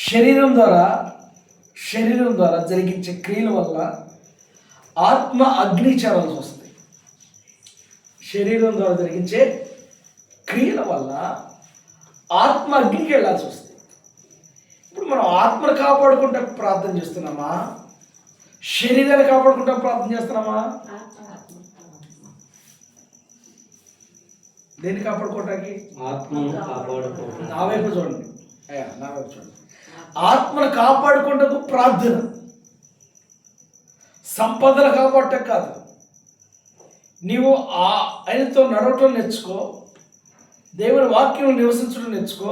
శరీరం ద్వారా జరిగించే క్రియల వల్ల ఆత్మ అగ్ని చేరాల్సి వస్తుంది. శరీరం ద్వారా జరిగించే క్రియల వల్ల ఆత్మ అగ్నికి వెళ్ళాల్సి వస్తుంది. ఇప్పుడు మనం ఆత్మను కాపాడుకుంటా ప్రార్థన చేస్తున్నామా, శరీరాన్ని కాపాడుకుంటా ప్రార్థన చేస్తున్నామా? దేన్ని కాపాడుకోవటానికి? నా వైపు చూడండి, నా వైపు చూడండి. ఆత్మను కాపాడుకుంటకు ప్రార్థన, సంపదలు కాపాడటం కాదు. నీవు ఆయనతో నడవటం నేర్చుకో, దేవుని వాక్యం నివసించడం నేర్చుకో.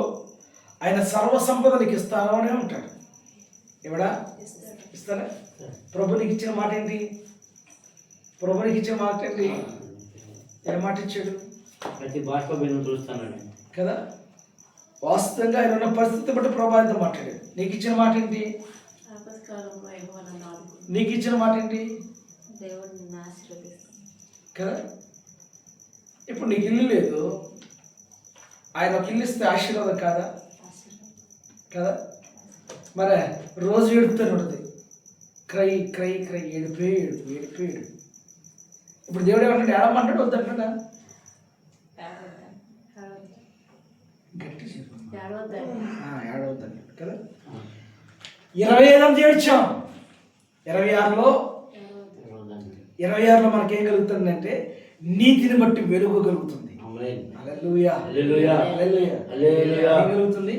ఆయన సర్వ సంపదలకు ఇస్తాను అనే ఉంటాడు. ఎవడా ఇస్తారా? ప్రభు నీకు ఇచ్చిన మాట ఏంటి? ప్రభు నీకు ఇచ్చిన మాట ఏంటి? ఏ మాట ఇచ్చాడు? ప్రతి భాష చూస్తానండి కదా. వాస్తవంగా ఆయన ఉన్న పరిస్థితి బట్టి ప్రభావితం మాట్లాడాడు. నీకు ఇచ్చిన మాట ఏంటి? నీకు ఇచ్చిన మాట ఏంటి కదా. ఇప్పుడు నీకు ఇల్లు లేదు, ఆయన ఒక ఇల్లు ఇస్తే ఆశీర్వాదం కాదా? కదా. మరి రోజు ఏడుపుతూనే ఉంటుంది, క్రై క్రై క్రై, ఏడిపే ఏడుపు ఏడిపే ఏడుపు. ఇప్పుడు దేవుడు ఏమంటాడు? ఏడమంటాడు, వద్దంటాడా? గట్టి ఏడవద్దంటాడు కదా. 25 ఏడ్చాం, 26లో మనకేం కలుగుతుందంటే నీతిని బట్టి వెలుగు కలుగుతుంది. హల్లెలూయా హల్లెలూయా హల్లెలూయా. ఏం కలుగుతుంది?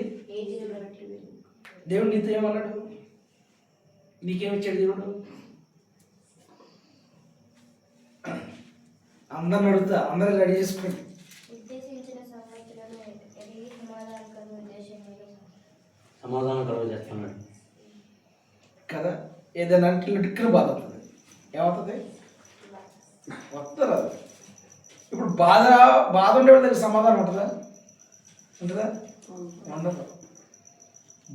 దేవుడు నీతో ఏమన్నాడు? నీకేమిచ్చాడు దేవుడు? అందరిని అడుగుతా, అందరూ రెడీ చేసుకోండి. సమాధానం కలుగు చేస్తున్నాడు కదా. ఏదైనా అంటే టిక్కన బాధ అవుతుంది. ఏమవుతుంది? వస్తుంది. ఇప్పుడు బాధ ఉండేవాళ్ళ దగ్గర సమాధానం ఉంటుందా? ఉండదు.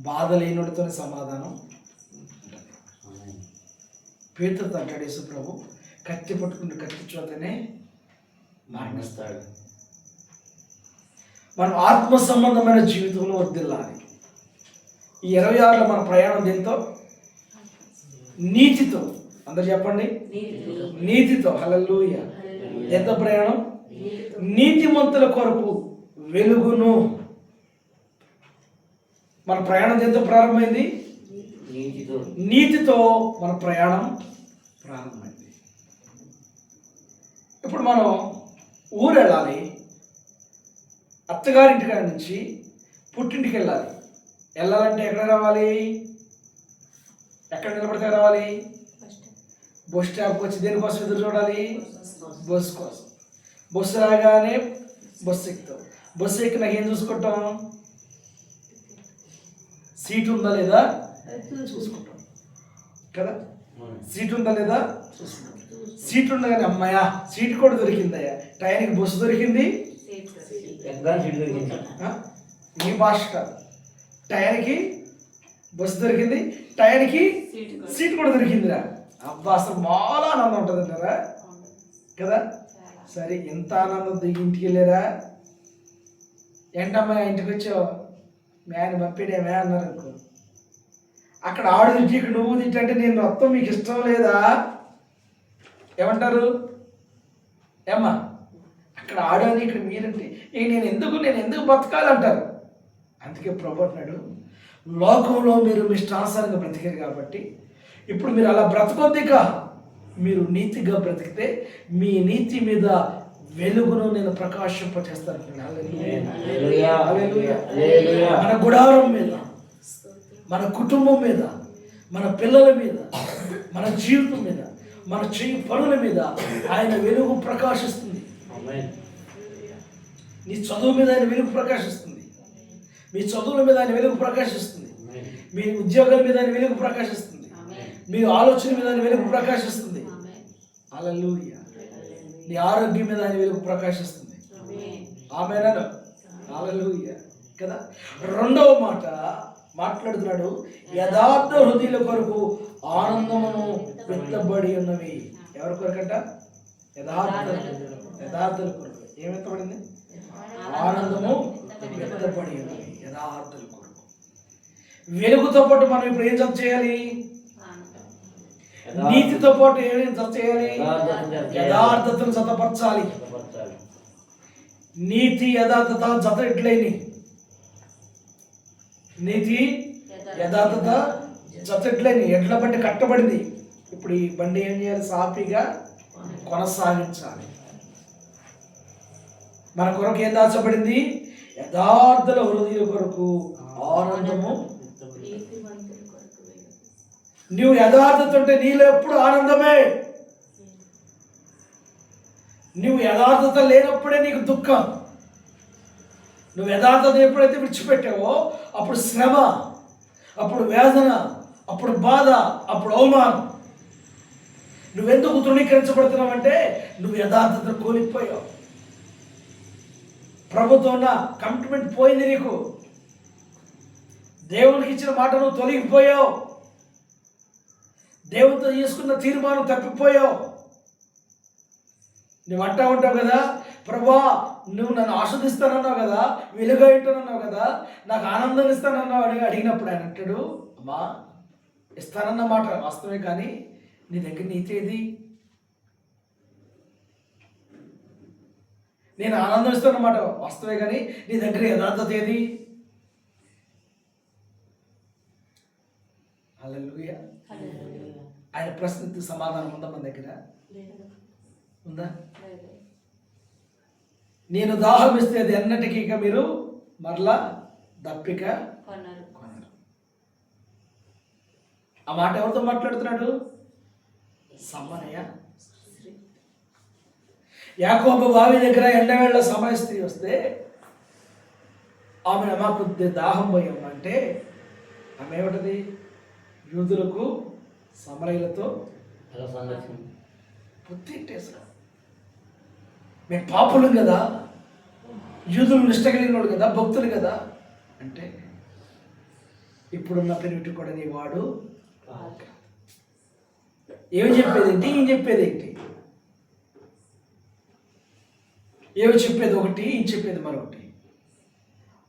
బాధ లేనివాడితోనే సమాధానం ఉంటుంది. పేతురుతో అంటాడు యేసు ప్రభు, కత్తి పట్టుకుని కత్తి చోతనే మరణిస్తాడు. మనం ఆత్మ సంబంధమైన జీవితంలో వర్ధిల్లాలి. ఈ 26లో మన ప్రయాణం దేంతో? నీతితో. అందరు చెప్పండి, నీతితో. హల్లెలూయా. ఎంత ప్రయాణం? నీతిమంతుల కొరకు వెలుగును. మన ప్రయాణం దేంతో ప్రారంభమైంది? నీతితో మన ప్రయాణం ప్రారంభమైంది. ఇప్పుడు మనం ఊరు వెళ్ళాలి, అత్తగారింటి కాడి నుంచి పుట్టింటికి వెళ్ళాలి. వెళ్ళాలంటే ఎక్కడ రావాలి? ఎక్కడ నిలబడితే రావాలి? బస్ స్టాప్కి వచ్చి దేనికోసం ఎదురు చూడాలి? బస్సు కోసం. బస్సు రాగానే బస్సు ఎక్కుతాం. బస్సు ఎక్కి నాకు ఏం చూసుకుంటాం? సీట్ ఉందా లేదా చూసుకుంటాం కదా. సీట్ ఉందా లేదా చూసుకుంటాం. సీట్ ఉండగానే అమ్మాయా సీట్ కూడా దొరికిందయ్యా, టైంకి బస్సు దొరికింది. ఈ భాష కాదు, టైంకి బస్సు దొరికింది, టైంకి సీట్ కూడా దొరికిందిరా. అబ్బా అసలు చాలా ఆనందం ఉంటుంది అంటారా కదా. సరే, ఎంత ఆనందం దిగి ఇంటికి వెళ్ళారా? ఏంటమ్మా ఇంటికి వచ్చావు? మ్యాన్ పంపిడేమే అన్నారు అనుకో. అక్కడ ఆడు తిట్టి ఇక్కడ నువ్వు తిట్టంటే నేను మొత్తం మీకు ఇష్టం లేదా? ఏమంటారు? ఏమ్మా అక్కడ ఆడని ఇక్కడ మీరంటే నేను ఎందుకు బతకాలంటారు. అందుకే ప్రభు అంటున్నాడు, లోకంలో మీరు మీ ఇష్టానుసారంగా బ్రతికారు కాబట్టి ఇప్పుడు మీరు అలా బ్రతకొద్దిక, మీరు నీతిగా బ్రతికితే మీ నీతి మీద వెలుగును నేను ప్రకాశింపచేస్తాను. మన గుడారం మీద, మన కుటుంబం మీద, మన పిల్లల మీద, మన జీవితం మీద, మన చెయ్యి పనుల మీద ఆయన వెలుగు ప్రకాశిస్తుంది. నీ చదువు మీద ఆయన వెలుగు ప్రకాశిస్తుంది, మీ చదువుల మీద ఆయన వెలుగు ప్రకాశిస్తుంది, మీ ఉద్యోగాల మీద ఆయన వెలుగు ప్రకాశిస్తుంది, మీ ఆలోచన మీద ఆయన వెలుగు ప్రకాశిస్తుంది. హల్లెలూయా. నీ ఆరోగ్యం మీద ఆయన వెలుగు ప్రకాశిస్తుంది. ఆమేన్. హల్లెలూయా కదా. రెండవ మాట మాట్లాడుతున్నాడు, యథార్థ హృదయుల కొరకు ఆనందమును పెద్దబడి ఉన్నవి. ఎవరి కొరకంట? యథార్థుల కొరకు. ఏమెత్తబడింది? ఆనందము పెద్దబడి ఉన్నవి యథార్థుల కొరకు. వెలుగుతో పాటు మనం ఇప్పుడు ఏం జత చేయాలి? నీతితో పాటు ఏం జత చేయాలి? యథార్థతను జతపరచాలి. నీతి యథార్థత జత ఎట్లయినాయి? నీతి యథార్థత జత ఎట్లయినాయి? ఎడ్ల బండి కట్టబడింది. ఇప్పుడు ఈ బండి ఏం చేయాలి? సాఫీగా కొనసాగించాలి. మన కొరకు ఏం దాచబడింది? యథార్థుల హృదయ కొరకు ఆనందము. నువ్వు యథార్థత ఉంటే నీలో ఎప్పుడు ఆనందమే. నువ్వు యథార్థత లేనప్పుడే నీకు దుఃఖం. నువ్వు యథార్థత ఎప్పుడైతే విడిచిపెట్టావో అప్పుడు శ్రమ, అప్పుడు వేదన, అప్పుడు బాధ, అప్పుడు అవమానం. నువ్వెందుకు తృణీకరించబడుతున్నావంటే నువ్వు యథార్థత కోల్పోయావు. ప్రభుత్వం ఉన్న కమిట్మెంట్ పోయింది నీకు. దేవునికి ఇచ్చిన మాట నువ్వు తొలగిపోయావు. దేవునితో చేసుకున్న తీర్మానం తప్పిపోయావు. నువ్వు అంటా ఉంటావు కదా, ప్రభా నువ్వు నన్ను ఆస్వాదిస్తానన్నావు కదా, వెలుగా ఇస్తానన్నావు కదా, నాకు ఆనందం ఇస్తానన్నావు అని అడిగినప్పుడు ఆయన అంటాడు, అమ్మా ఇస్తానన్న మాట వాస్తవమే, కానీ నీ దగ్గర నీతి ఏది? నేను ఆనందం ఇస్తానన్నమాట వాస్తవే, కానీ నీ దగ్గర యథార్థత ఏది? హల్లెలూయా. ఆయన ప్రశ్నకు సమాధానం ఉందా మన దగ్గర? ఉందా? నేను దాహం ఇస్తే అది ఎన్నటికీ ఇక మీరు మరలా దప్పిక కొనరు. ఆ మాట ఎవరితో మాట్లాడుతున్నాడు? సమ్మనయ్య. యాకోబు బావి దగ్గర ఎండవేళ్ల సమయ స్త్రీ వస్తే ఆమె మాకు దాహం పోయాం అంటే ఆమె ఏమిటది? యూదులకు సమరయులతో పొత్తిట్టేసాం. మేము పాపులం కదా, యూదులు నిష్ట కలిగినోడు కదా, భక్తులు కదా అంటే ఇప్పుడున్న పెరిగి కూడా నీ వాడు ఏమి చెప్పేదేంటి? ఏం చెప్పేదేంటి? ఏమి చెప్పేది ఒకటి, ఏం చెప్పేది మరొకటి.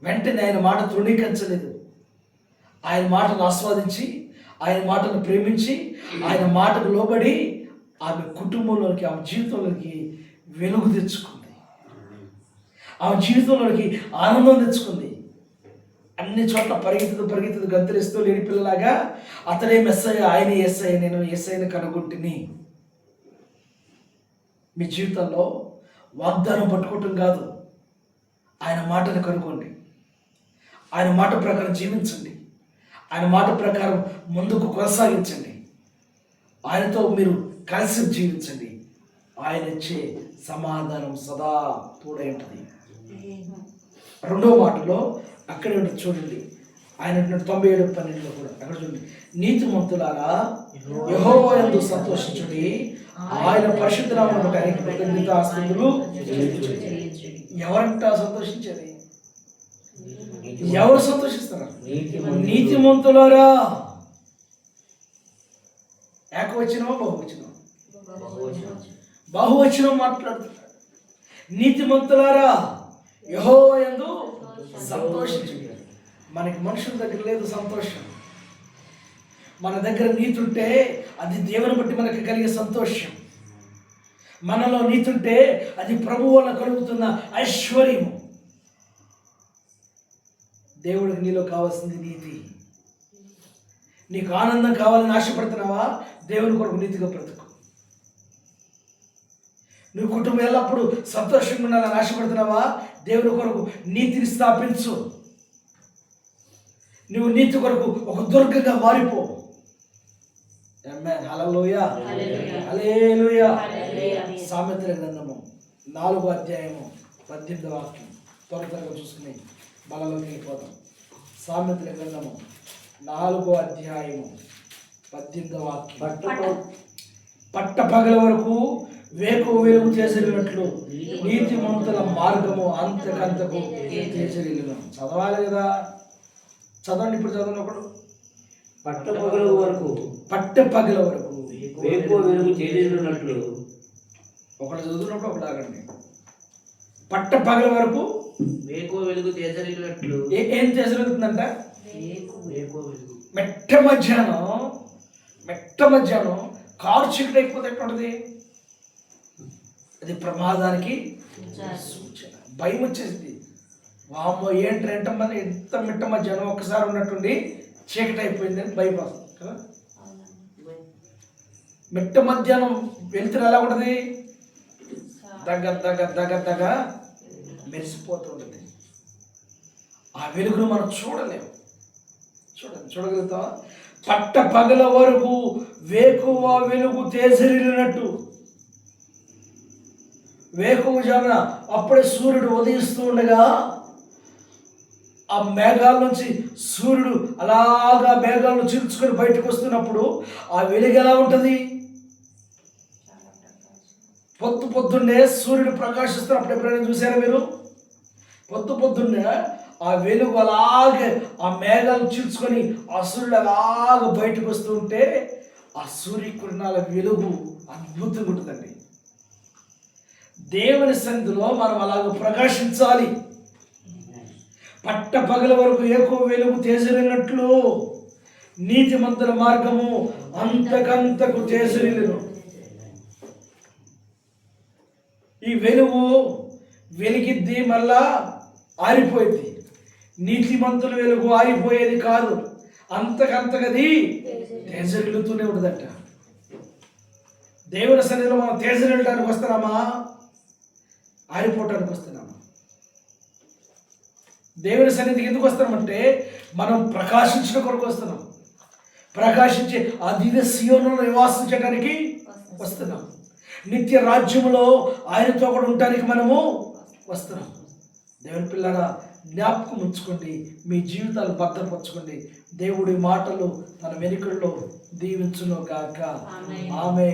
వెంటనే ఆయన మాట తృణీకరించలేదు. ఆయన మాటను ఆస్వాదించి, ఆయన మాటను ప్రేమించి, ఆయన మాటకు లోబడి ఆమె కుటుంబంలోకి, ఆమె జీవితంలోకి వెలుగు తెచ్చుకుంది. ఆమె జీవితంలోకి ఆనందం తెచ్చుకుంది. అన్ని చోట్ల పరిగెత్తుతూ గంతులేస్తూ లేని పిల్లలాగా అతడే మెస్సయ్య, ఆయన యేసయ్య, నేను యేసయ్యను కనుగొంటిని. మీ జీవితంలో వాగ్దానం పట్టుకోవటం కాదు, ఆయన మాటను కనుగొండి. ఆయన మాట ప్రకారం జీవించండి. ఆయన మాట ప్రకారం ముందుకు కొనసాగించండి. ఆయనతో మీరు కలిసి జీవించండి. ఆయన ఇచ్చే సమాధానం సదా తోడై ఉంటుంది. రెండో మాటలో అక్కడే ఉంటుంది చూడండి. ఆయన 97:12 కూడా అక్కడ చూడండి. నీతిమంతులారా యెహోవా యందు సంతోషించుడి, ఆయన పరిశుద్ధ నామమును బట్టి ఆయనకి కృతజ్ఞతాస్తుతులు చెల్లించుడి. ఎవరంట సంతోషించేది? ఎవరు సంతోషిస్తున్నారు? నీతిమంతులారా. ఏకవచనమా బహువచనమా? బహువచనం మాట్లాడుతున్నారు. నీతిమంతులారా యెహోవా యందు సంతోషించుడి. మనకి మనుషుల దగ్గర లేదు సంతోషం. మన దగ్గర నీతి ఉంటే అది దేవుని బట్టి మనకి కలిగే సంతోషం. మనలో నీతి ఉంటే అది ప్రభువు వల్ల కలుగుతున్న ఐశ్వర్యము. దేవుడికి నీలో కావాల్సింది నీతి. నీకు ఆనందం కావాలని ఆశపడుతున్నావా? దేవుని కొరకు నీతిగా బ్రతుకు. నువ్వు కుటుంబం ఎల్లప్పుడూ సంతోషంగా ఉండాలని ఆశపడుతున్నావా? దేవుని కొరకు నీతిని స్థాపించు. నువ్వు నీతి కొరకు ఒక దుర్గంగా మారిపో. హల్లెలూయా, హల్లెలూయా. సామెతల గ్రంథము 4:18 త్వరగా చూసుకుని బలంలోకి వెళ్ళిపోతాం. సామెతల గ్రంథము 4:18 పట్టపగల వరకు వేకు వెలుగు చేసినట్లు నీతిమంతుల మార్గము అంతకంతకు చేసిరిల్లును. చదవాలి కదా, చదవండి. ఇప్పుడు చదవండి. ఒకడు పట్టపగల వరకు వేకు వెలుగు చేసినట్లు. ఒకడు చదువుతున్నప్పుడు ఒకటి ఆగండి. పట్టపగల వరకు వేకు వెలుగు చేసినట్లు. ఏం చేసినట్టుందంట? మెట్ట మధ్యాహ్నం కారు చీకటి అయిపోతే ఎట్లుంటది? అది ప్రమాదానికి సూచన. భయం వచ్చేసింది. వామ్మో ఏంటి ఎంత మిట్ట మధ్యాహ్నం ఒక్కసారి ఉన్నట్టుండి చీకటి అయిపోయింది అని భయపడుతుంది కదా. మిట్ట మధ్యాహ్నం వెళ్తురు ఎలా ఉంటుంది? దగ్గర మెరిసిపోతూ ఉంటుంది. ఆ వెలుగును మనం చూడలేము. చూడగలుగుతావా? పట్ట పగల వరకు వేకువ వెలుగు తేజరిల్లినట్టు, వేకువ జామున అప్పుడే సూర్యుడు ఉదయిస్తూ ఉండగా ఆ మేఘాల నుంచి సూర్యుడు అలాగా మేఘాలను చీల్చుకొని బయటకు వస్తున్నప్పుడు ఆ వెలుగు ఎలా ఉంటుంది? పొద్దున్నే సూర్యుడు ప్రకాశిస్తున్నప్పుడు ఎప్పుడైనా చూసారా మీరు? పొద్దున్నే ఆ వెలుగు అలాగే ఆ మేఘాలు చీల్చుకొని ఆ సూర్యుడు అలాగ బయటకు వస్తూ ఉంటే ఆ సూర్యకిరణాల వెలుగు అద్భుతంగా ఉంటుందండి. దేవుని సన్నిధిలో మనం అలాగ ప్రకాశించాలి. పట్ట పగల వరకు ఎక్కువ వెలుగు తేజరిల్లినట్లు నీతిమంతుల మార్గము అంతకంతకు తేజరిల్లును. ఈ వెలుగు వెలిగిద్ది, మళ్ళా ఆరిపోయింది. నీతిమంతుల వెలుగు ఆరిపోయేది కాదు, అంతకంతకది తేజరిల్లుతూనే ఉండదట. దేవుని సన్నిధిలో మనం తేజరిల్లడానికి వస్తున్నామా, ఆరిపోవటానికి వస్తున్నామా? దేవుని సన్నిధికి ఎందుకు వస్తున్నామంటే మనం ప్రకాశించడం కొరకు వస్తున్నాం. ప్రకాశించి ఆ దివ్య సియోనులో నివాసించడానికి వస్తున్నాం. నిత్య రాజ్యములో ఆయనతో కూడా ఉండటానికి మనము వస్తున్నాం. దేవుని పిల్లరా, జ్ఞాపకం ఉంచుకోండి, మీ జీవితాలు భద్రపరచుకోండి. దేవుడి మాటలు తన వెనుకల్లో దీవించును గాక. ఆమె